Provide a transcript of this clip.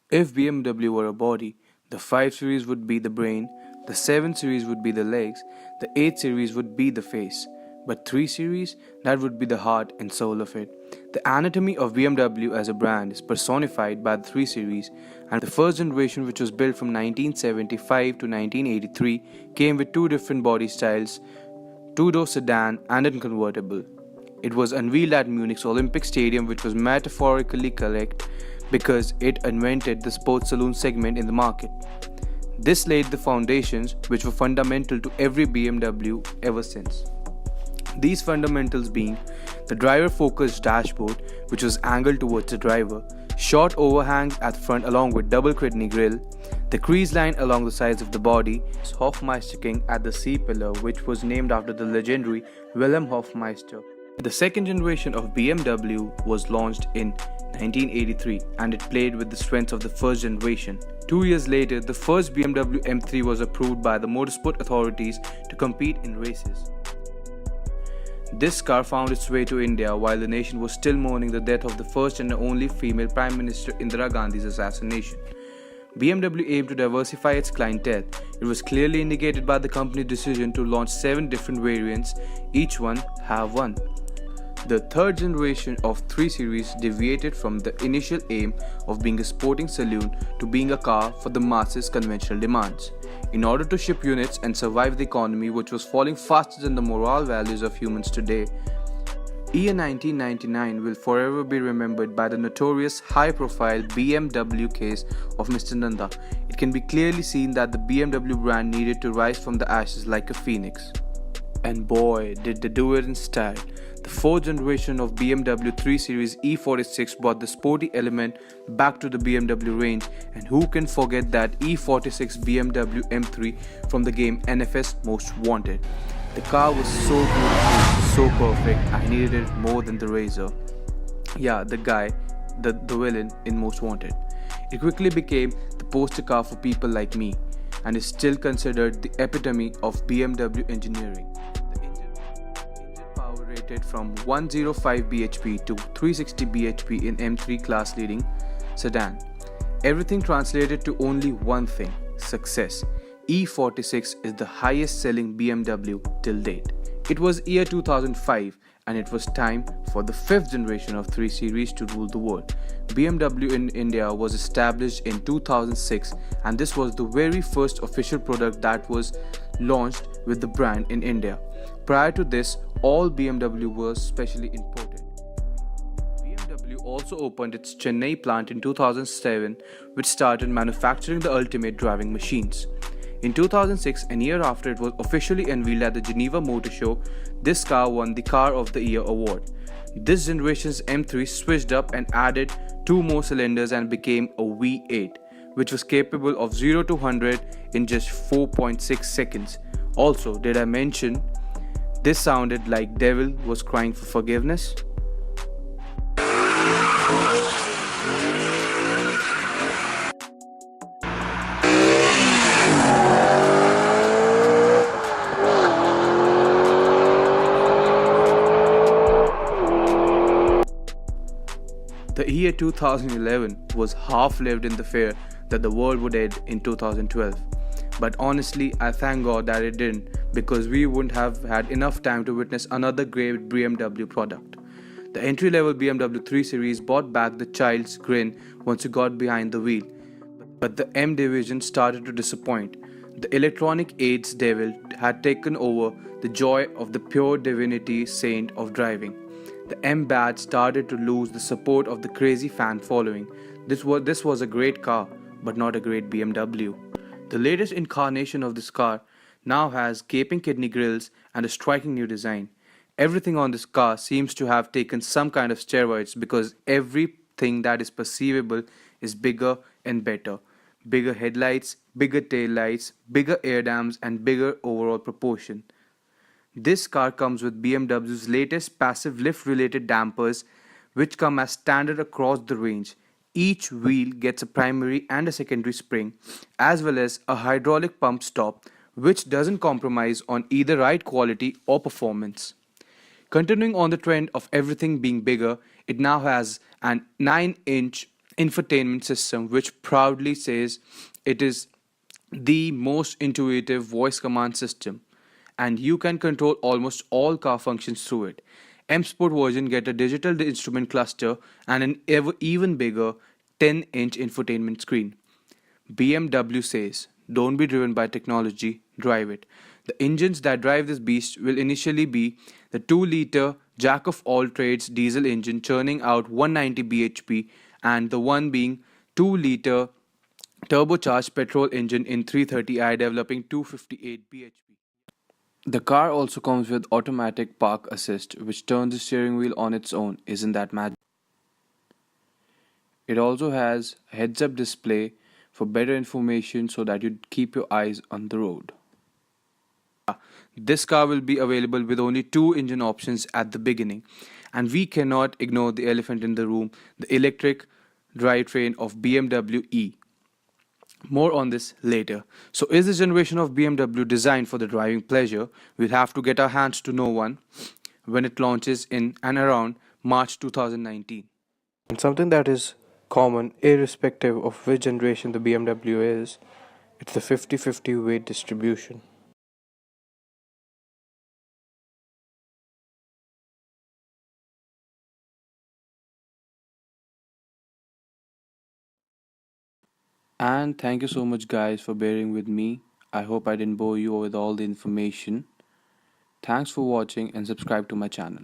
If BMW were a body, the 5 Series would be the brain, the 7 Series would be the legs, the 8 Series would be the face. But 3 Series, that would be the heart and soul of it. The anatomy of BMW as a brand is personified by the 3 Series, and the first generation, which was built from 1975 to 1983, came with two different body styles, two-door sedan and a convertible. It was unveiled at Munich's Olympic Stadium, which was metaphorically correct because it invented the sports saloon segment in the market. This laid the foundations which were fundamental to every BMW ever since. These fundamentals being the driver-focused dashboard, which was angled towards the driver, short overhangs at the front along with double kidney grille, the crease line along the sides of the body, Hofmeister at the C-pillar, which was named after the legendary Wilhelm Hofmeister. The second generation of BMW was launched in 1983 and it played with the strengths of the first generation. 2 years later, the first BMW M3 was approved by the motorsport authorities to compete in races. This car found its way to India while the nation was still mourning the death of the first and only female Prime Minister Indira Gandhi's assassination. BMW aimed to diversify its clientele. It was clearly indicated by the company's decision to launch 7 different variants, each one have one. The third generation of 3 Series deviated from the initial aim of being a sporting saloon to being a car for the masses' conventional demands. In order to ship units and survive the economy, which was falling faster than the moral values of humans today, year 1999 will forever be remembered by the notorious high-profile BMW case of Mr. Nanda. It can be clearly seen that the BMW brand needed to rise from the ashes like a phoenix. And boy, did they do it in style. The fourth generation of BMW 3 Series E46 brought the sporty element back to the BMW range, and who can forget that E46 BMW M3 from the game NFS Most Wanted. The car was so beautiful, so perfect, I needed it more than the Razor. Yeah, the guy, the villain in Most Wanted. It quickly became the poster car for people like me and is still considered the epitome of BMW engineering. The engine power rated from 105 bhp to 360 bhp in M3 class leading sedan. Everything translated to only one thing: success. E46 is the highest selling BMW till date. It was year 2005 and it was time for the 5th generation of 3 Series to rule the world. BMW in India was established in 2006 and this was the very first official product that was launched with the brand in India. Prior to this, all BMW was specially imported. BMW also opened its Chennai plant in 2007, which started manufacturing the ultimate driving machines. In 2006, a year after it was officially unveiled at the Geneva Motor Show, this car won the Car of the Year award. This generation's M3 switched up and added 2 more cylinders and became a V8, which was capable of 0 to 100 in just 4.6 seconds. Also, did I mention this sounded like Devil was crying for forgiveness? The year 2011 was half-lived in the fear that the world would end in 2012. But honestly, I thank God that it didn't, because we wouldn't have had enough time to witness another great BMW product. The entry-level BMW 3 Series brought back the child's grin once you got behind the wheel. But the M division started to disappoint. The electronic aids devil had taken over the joy of the pure divinity saint of driving. The M badge started to lose the support of the crazy fan following. This was a great car, but not a great BMW. The latest incarnation of this car now has gaping kidney grills and a striking new design. Everything on this car seems to have taken some kind of steroids because everything that is perceivable is bigger and better. Bigger headlights, bigger taillights, bigger air dams and bigger overall proportion. This car comes with BMW's latest passive lift-related dampers, which come as standard across the range. Each wheel gets a primary and a secondary spring, as well as a hydraulic pump stop, which doesn't compromise on either ride quality or performance. Continuing on the trend of everything being bigger, it now has an 9-inch infotainment system, which proudly says it is the most intuitive voice command system, and you can control almost all car functions through it. M Sport version get a digital instrument cluster and an even bigger 10-inch infotainment screen. BMW says, don't be driven by technology, drive it. The engines that drive this beast will initially be the 2-liter jack of all trades diesel engine churning out 190 bhp, and the one being 2-liter turbocharged petrol engine in 330i developing 258 bhp. The car also comes with automatic park assist, which turns the steering wheel on its own. Isn't that magic? It also has a heads-up display for better information so that you keep your eyes on the road. This car will be available with only two engine options at the beginning, and we cannot ignore the elephant in the room, the electric drivetrain of BMW E. More on this later. So, is this generation of BMW designed for the driving pleasure? We'll have to get our hands to know one when it launches in and around March 2019. And something that is common irrespective of which generation the BMW is, it's the 50-50 weight distribution. And thank you so much, guys, for bearing with me. I hope I didn't bore you with all the information. Thanks for watching and subscribe to my channel.